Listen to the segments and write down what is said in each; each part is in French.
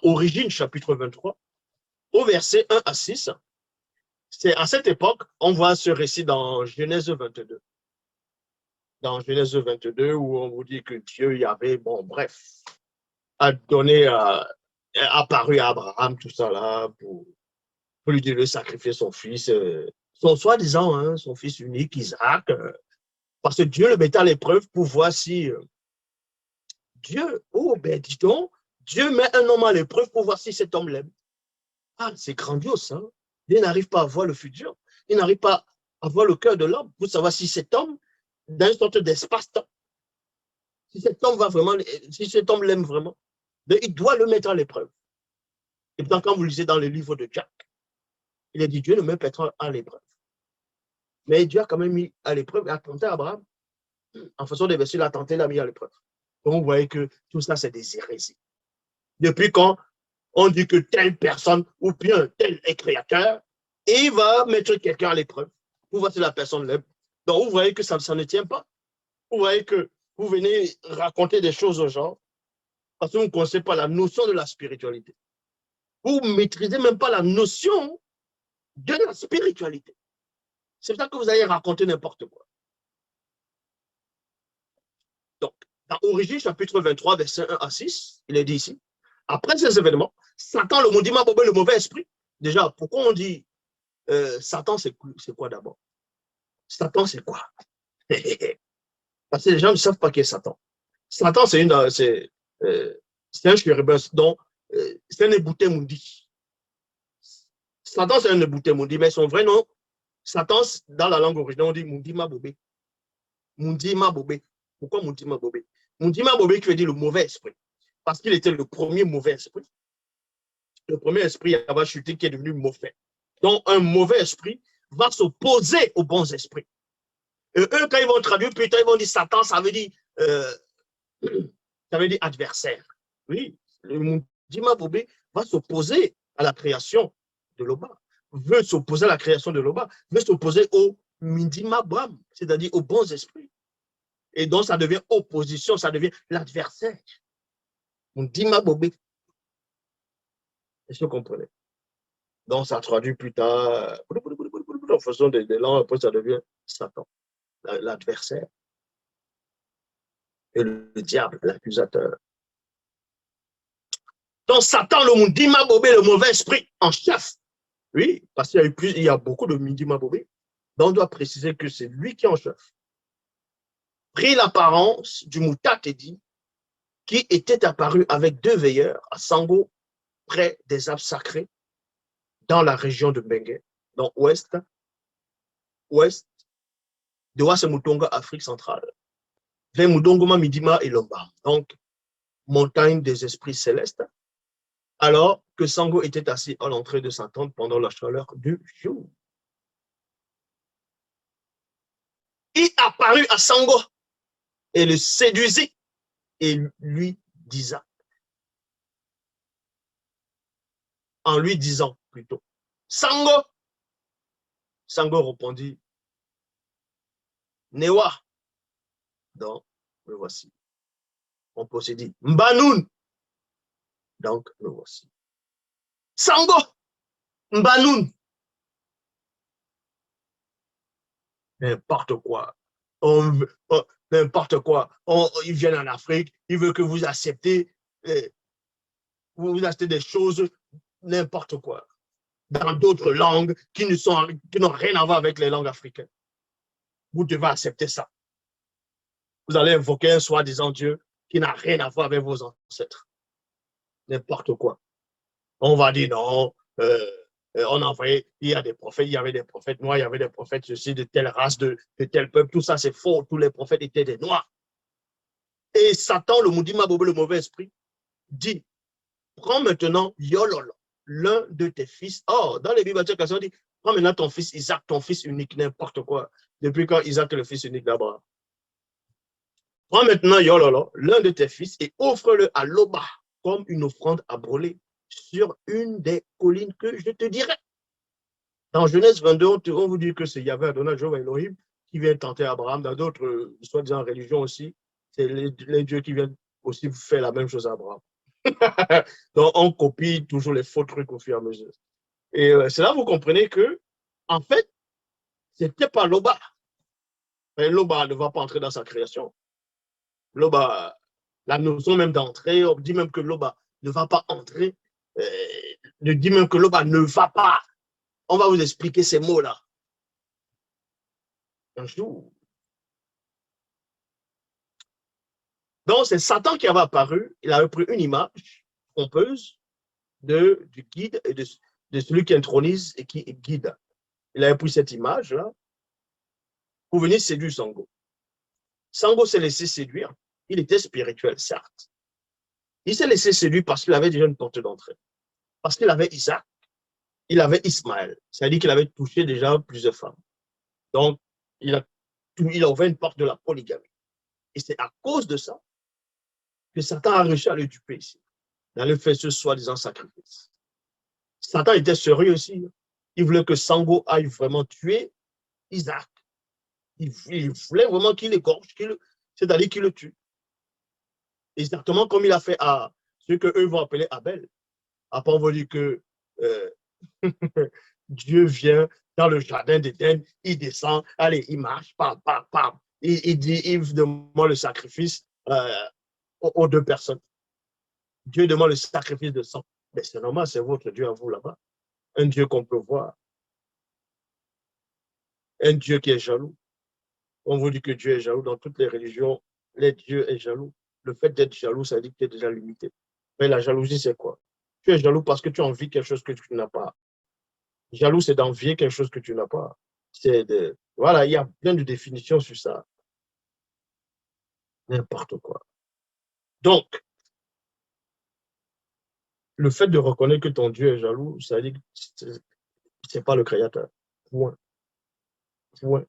Origine, chapitre 23, au verset 1 à 6, c'est à cette époque, on voit ce récit dans Genèse 22. Dans Genèse 22, où on vous dit que Dieu y avait, bon, bref, a donné, apparu à Abraham, tout ça là, pour lui dire de sacrifier son fils, son soi-disant, hein, son fils unique, Isaac, parce que Dieu le mettait à l'épreuve pour voir si Dieu, oh, ben dis donc, Dieu met un homme à l'épreuve pour voir si cet homme l'aime. Ah, c'est grandiose, hein? Dieu n'arrive pas à voir le futur. Il n'arrive pas à voir le cœur de l'homme pour savoir si cet homme, dans une sorte d'espace-temps, si cet homme va vraiment, si cet homme l'aime vraiment, il doit le mettre à l'épreuve. Et puis quand vous lisez dans le livre de Jack, il a dit Dieu ne met pas à l'épreuve. Mais Dieu a quand même mis à l'épreuve, il a tenté Abraham. En façon de versets, il a tenté, il a mis à l'épreuve. Donc vous voyez que tout ça, c'est des hérésies. Depuis quand on dit que telle personne ou bien tel est créateur, et il va mettre quelqu'un à l'épreuve pour voir si la personne l'aime. Donc vous voyez que ça ne tient pas. Vous voyez que vous venez raconter des choses aux gens parce que vous ne connaissez pas la notion de la spiritualité. Vous ne maîtrisez même pas la notion de la spiritualité. C'est pour ça que vous allez raconter n'importe quoi. Donc, dans Origine, chapitre 23, verset 1 à 6, il est dit ici, après ces événements, Satan, le maudit, le mauvais esprit. Déjà, pourquoi on dit Satan, c'est quoi d'abord? Satan, c'est quoi? Parce que les gens ne savent pas qui est Satan. Satan, c'est un chérubin, donc c'est un ébouté mundi. Satan, c'est un ébouté mundi, mais son vrai nom, Satan, dans la langue originale, on dit Mundi Mabobé. Mundi Mabobé. Pourquoi Mundi Mabobé? Mundi Mabobé qui veut dire le mauvais esprit. Parce qu'il était le premier mauvais esprit. Le premier esprit à avoir chuté qui est devenu mauvais. Donc, un mauvais esprit va s'opposer aux bons esprits. Et eux, quand ils vont traduire, putain, ils vont dire Satan, ça veut dire adversaire. Oui, le Mundi Mabobé va s'opposer à la création de Loba. Veut s'opposer à la création de Loba, veut s'opposer au Mindima Bram, c'est-à-dire aux bons esprits. Et donc, ça devient opposition, ça devient l'adversaire. Mindima Bobé. Est-ce que vous comprenez? Donc, ça traduit plus tard, en faisant des langues, après, ça devient Satan, l'adversaire. Et le diable, l'accusateur. Donc, Satan, le Mindima Bobé, le mauvais esprit en chef. Oui, parce qu'il y a beaucoup de Mindima Bobé. Donc, on doit préciser que c'est lui qui est en chef. Prit l'apparence du Moutatedi, qui était apparu avec 2 veilleurs à Sango, près des arbres sacrés, dans la région de Bengue, dans ouest de Wassemutonga, Afrique centrale, vers Mudongoma, Midima et Lomba, donc montagne des esprits célestes, alors que Sango était assis à l'entrée de sa tente pendant la chaleur du jour. Il apparut à Sango et le séduisit et lui disant, en lui disant plutôt, Sango. Sango répondit, Newa. Donc, le voici. On peut se dire, Mbanoun. Donc, le voici. Sango. Mbanoun. N'importe quoi. N'importe quoi. Ils viennent en Afrique, ils veulent que vous acceptez, vous achetez des choses, n'importe quoi, dans d'autres langues qui n'ont rien à voir avec les langues africaines. Vous devez accepter ça. Vous allez invoquer un soi-disant Dieu qui n'a rien à voir avec vos ancêtres. N'importe quoi. On va dire non, on a envoyé, il y a des prophètes, il y avait des prophètes noirs, il y avait des prophètes ceci, de telle race, de tel peuple, tout ça c'est faux, tous les prophètes étaient des noirs. Et Satan, le Moudima Bobé, le mauvais esprit, dit, prends maintenant Yololo, l'un de tes fils. Oh, dans les Bibles, on dit, prends maintenant ton fils Isaac, ton fils unique, n'importe quoi. Depuis quand Isaac est le fils unique d'Abraham? Prends maintenant Yololo, l'un de tes fils, et offre-le à Loba comme une offrande à brûler sur une des collines que je te dirai. Dans Genèse 22, on vous dit que c'est Yahvé Adonai, Jéhovah Elohim, qui vient tenter Abraham. Dans d'autres, soi-disant religions aussi, c'est les dieux qui viennent aussi faire la même chose à Abraham. Donc, on copie toujours les faux trucs au fur et à mesure. Et c'est là que vous comprenez que, en fait, c'était pas Loba. Mais Loba ne va pas entrer dans sa création. Loba, la notion même d'entrée, on dit même que Loba ne va pas entrer. On dit même que Loba ne va pas. On va vous expliquer ces mots-là. Un jour. Donc, c'est Satan qui avait apparu. Il avait pris une image trompeuse du guide et de celui qui intronise et qui guide. Il avait pris cette image-là pour venir séduire Sango. Sango s'est laissé séduire. Il était spirituel, certes. Il s'est laissé séduire parce qu'il avait déjà une porte d'entrée. Parce qu'il avait Isaac, il avait Ismaël. C'est-à-dire qu'il avait touché déjà plusieurs femmes. Donc, il a ouvert une porte de la polygamie. Et c'est à cause de ça que Satan a réussi à le duper ici, dans le fait ce soi-disant sacrifice. Satan était sérieux aussi. Il voulait que Sango aille vraiment tuer Isaac. Il voulait vraiment qu'il égorge, c'est-à-dire qu'il le tue. Exactement comme il a fait à ce qu'eux vont appeler Abel. Après, on va dire que Dieu vient dans le jardin d'Éden, il descend, allez, il marche, pam, pam, pam. Il demande le sacrifice aux deux personnes. Dieu demande le sacrifice de sang. Mais c'est normal, c'est votre Dieu à vous là-bas. Un Dieu qu'on peut voir. Un Dieu qui est jaloux. On vous dit que Dieu est jaloux. Dans toutes les religions, les dieux est jaloux. Le fait d'être jaloux, ça dit que tu es déjà limité. Mais la jalousie, c'est quoi? Tu es jaloux parce que tu envies quelque chose que tu n'as pas. Jaloux, c'est d'envier quelque chose que tu n'as pas. Voilà, il y a plein de définitions sur ça. N'importe quoi. Donc, le fait de reconnaître que ton Dieu est jaloux, ça dit que ce n'est pas le Créateur. Point. Point.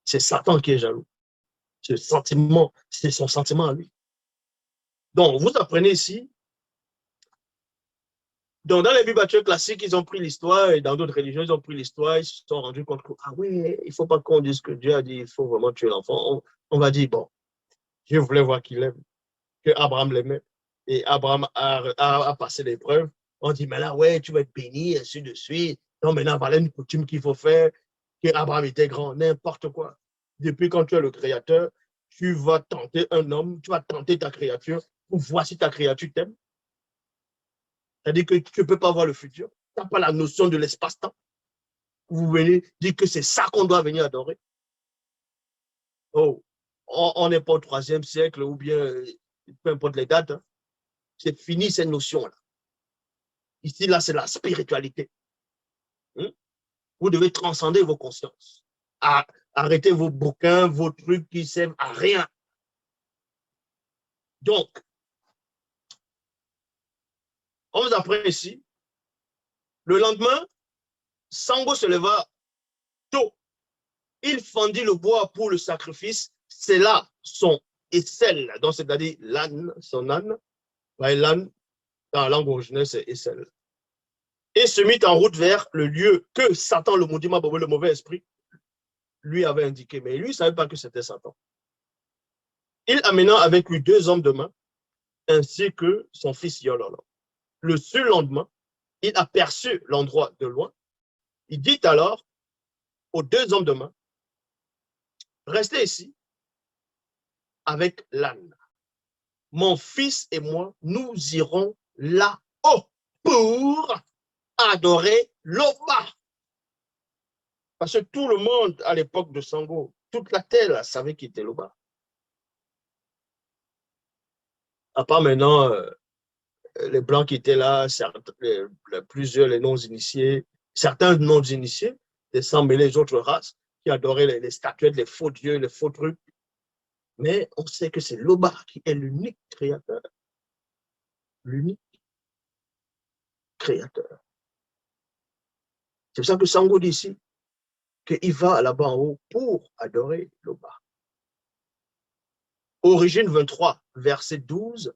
C'est Satan qui est jaloux. C'est son sentiment à lui. Donc, vous apprenez ici. Donc, dans les Bibles classiques, ils ont pris l'histoire, et dans d'autres religions, ils ont pris l'histoire, ils se sont rendus compte que, ah oui, il ne faut pas qu'on dise que Dieu a dit, il faut vraiment tuer l'enfant. On va dire, bon, Dieu voulait voir qu'il aime, que Abraham l'aimait. Et Abraham a passé l'épreuve. On dit, mais là, ouais, tu vas être béni, et ainsi de suite. Non, maintenant, voilà une coutume qu'il faut faire, que Abraham était grand, n'importe quoi. Depuis quand tu es le créateur, tu vas tenter un homme, tu vas tenter ta créature pour voir si ta créature t'aime. C'est-à-dire que tu ne peux pas voir le futur. Tu n'as pas la notion de l'espace-temps. Vous venez dire que c'est ça qu'on doit venir adorer. Oh, on n'est pas au 3e siècle ou bien peu importe les dates. Hein. C'est fini cette notion-là. Ici, là, c'est la spiritualité. Vous devez transcender vos consciences. Arrêtez vos bouquins, vos trucs qui ne servent à rien. Donc, on vous apprend ici. Le lendemain, Sango se leva tôt. Il fendit le bois pour le sacrifice. C'est là son Essel, donc c'est-à-dire l'âne, son âne. L'âne, dans la langue originelle, c'est Essel. Et se mit en route vers le lieu que Satan, le maudit, le mauvais esprit, lui avait indiqué. Mais lui, il ne savait pas que c'était Satan. Il amena avec lui 2 hommes de main, ainsi que son fils Yololo. Le surlendemain, il aperçut l'endroit de loin. Il dit alors aux 2 hommes de main, restez ici avec l'âne. Mon fils et moi, nous irons là-haut pour adorer Loba. Parce que tout le monde, à l'époque de Sango, toute la terre savait qui était Loba. À part maintenant, les Blancs qui étaient là, plusieurs, les non-initiés, certains non-initiés, sans mêler les autres races, qui adoraient les statuettes, les faux dieux, les faux trucs. Mais on sait que c'est Loba qui est l'unique créateur. L'unique créateur. C'est pour ça que Sango dit ici qu'il va là-bas en haut pour adorer Loba. Origine 23, verset 12.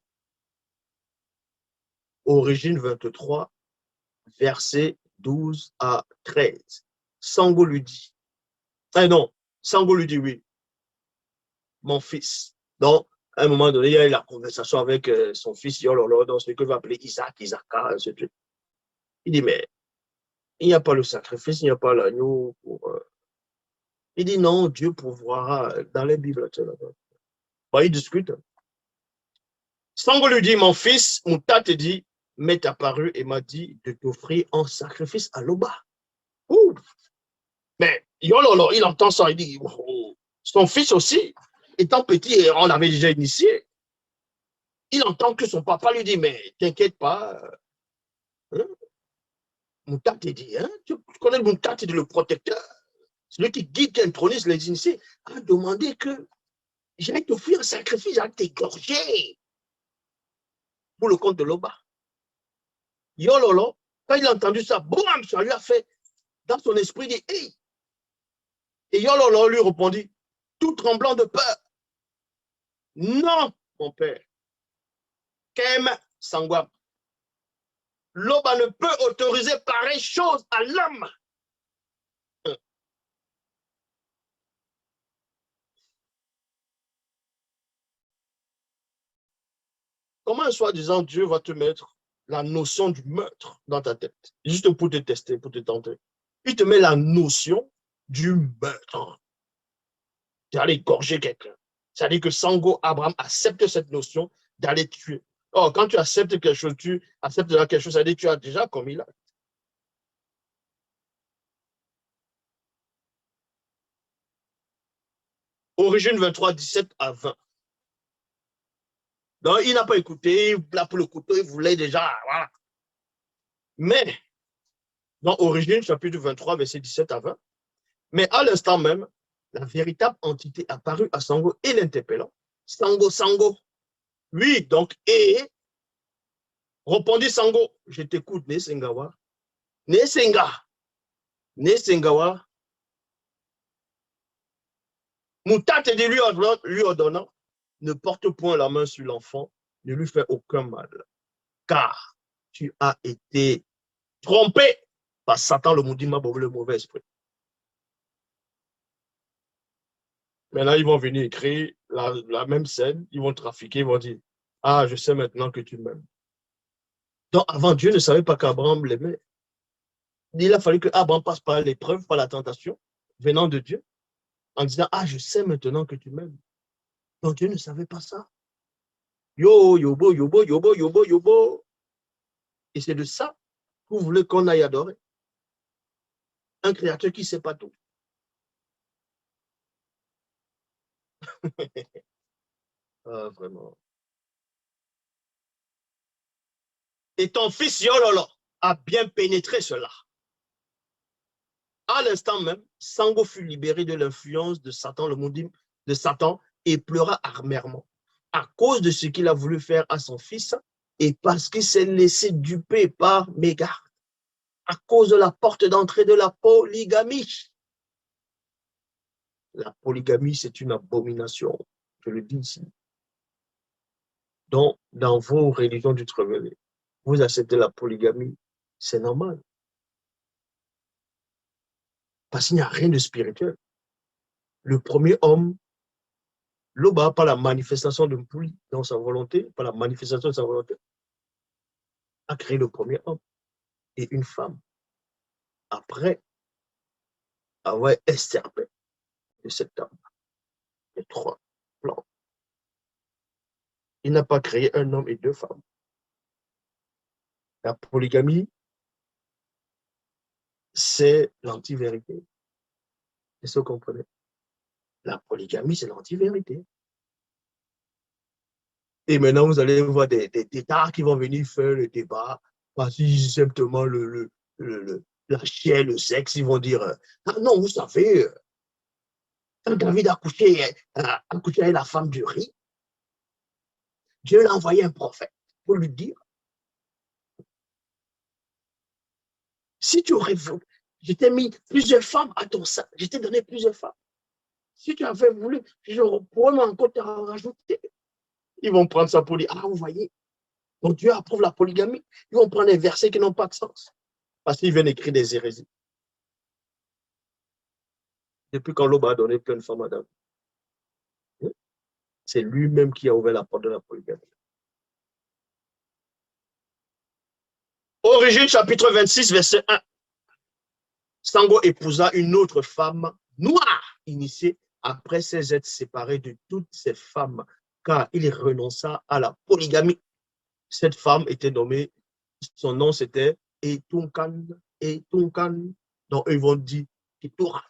Origine 23, verset 12 à 13. Sango lui dit, non, Sango lui dit oui, mon fils. Donc, À un moment donné, il y a eu la conversation avec son fils, Yololo, dans ce que va appeler Isaac, Isaka, ce truc. Il dit, mais il n'y a pas le sacrifice, il n'y a pas l'agneau. Il dit, non, Dieu pourvoira dans les Bibles. Bon, il discute. Sango lui dit, mon fils, Mouta te dit, m'est apparu et m'a dit de t'offrir un sacrifice à l'Oba. Ouh. Mais Yololo, il entend ça, il dit, oh. Son fils aussi, étant petit, on l'avait déjà initié. Il entend que son papa lui dit, mais t'inquiète pas, hein? Mouta te dit, hein? Tu connais Mouta te dit, le protecteur, celui qui guide, qui intronise les initiés, a demandé que j'allais t'offrir un sacrifice, j'allais t'égorger pour le compte de l'Oba. Yololo, quand il a entendu ça, boum, ça lui a fait dans son esprit, il dit, hey! Et Yololo lui répondit, tout tremblant de peur, non, mon père, Kem Sangwam, l'Oba ne peut autoriser pareille chose à l'homme. Comment, soi-disant, Dieu va te mettre la notion du meurtre dans ta tête, juste pour te tester, pour te tenter. Il te met la notion du meurtre. Tu allais égorger quelqu'un. C'est-à-dire que Sango Abraham accepte cette notion d'aller tuer. Or, quand tu acceptes quelque chose, tu acceptes quelque chose, c'est-à-dire que tu as déjà commis l'acte. Origine 23, 17 à 20. Donc, il n'a pas écouté, là pour le couteau, il voulait déjà, voilà. Mais, dans Origine, chapitre 23, verset 17 à 20, mais à l'instant même, la véritable entité apparut à Sango et l'interpellant. Sango, Sango. Oui, donc, et répondit Sango, je t'écoute, Nesengawa. Nesenga. Nesengawa. Moutate de lui ordonnant, ne porte point la main sur l'enfant, ne lui fais aucun mal, car tu as été trompé par Satan, le Moudima, le mauvais esprit. Maintenant, ils vont venir écrire la même scène, ils vont trafiquer, ils vont dire, ah, je sais maintenant que tu m'aimes. Donc, avant, Dieu ne savait pas qu'Abraham l'aimait. Il a fallu que Abraham passe par l'épreuve, par la tentation, venant de Dieu, en disant, ah, je sais maintenant que tu m'aimes. Donc, Dieu ne savait pas ça. Yo, yobo, yobo, yobo, yobo, yobo. Et c'est de ça que vous voulez qu'on aille adorer. Un créateur qui ne sait pas tout. Ah, vraiment. Et ton fils Yololo a bien pénétré cela. À l'instant même, Sango fut libéré de l'influence de Satan, le Moudim, de Satan, et pleura amèrement à cause de ce qu'il a voulu faire à son fils et parce qu'il s'est laissé duper par Mégare, à cause de la porte d'entrée de la polygamie. La polygamie, c'est une abomination, je le dis ici. Donc, dans vos religions du révélé, vous acceptez la polygamie, c'est normal. Parce qu'il n'y a rien de spirituel. Le premier homme, Loba, par la manifestation de Mpuli dans sa volonté, par la manifestation de sa volonté, a créé le premier homme et une femme. Après avoir extirpé de cette homme les trois plans. Il n'a pas créé un homme et deux femmes. La polygamie, c'est l'anti-vérité. Est-ce que vous comprenez? La polygamie, c'est l'anti-vérité. Et maintenant, vous allez voir des têtards qui vont venir faire le débat parce qu'ils simplement la chair, le sexe, ils vont dire ah non, vous savez, quand David a couché avec la femme du riz, Dieu l'a envoyé un prophète pour lui dire si tu aurais voulu, je t'ai mis plusieurs femmes à ton sein, je t'ai donné plusieurs femmes. Si tu avais voulu, je pourrais encore te rajouter. Ils vont prendre ça pour dire ah, vous voyez, donc Dieu approuve la polygamie. Ils vont prendre des versets qui n'ont pas de sens parce qu'ils viennent écrire des hérésies. Depuis quand l'Oba a donné plein de femmes à David. c'est lui-même qui a ouvert la porte de la polygamie. Origine, chapitre 26, verset 1. Sango épousa une autre femme noire, initiée après ses être séparé de toutes ses femmes, car il renonça à la polygamie. Cette femme était nommée, son nom c'était Etunkan. Donc ils vont dire Ketura.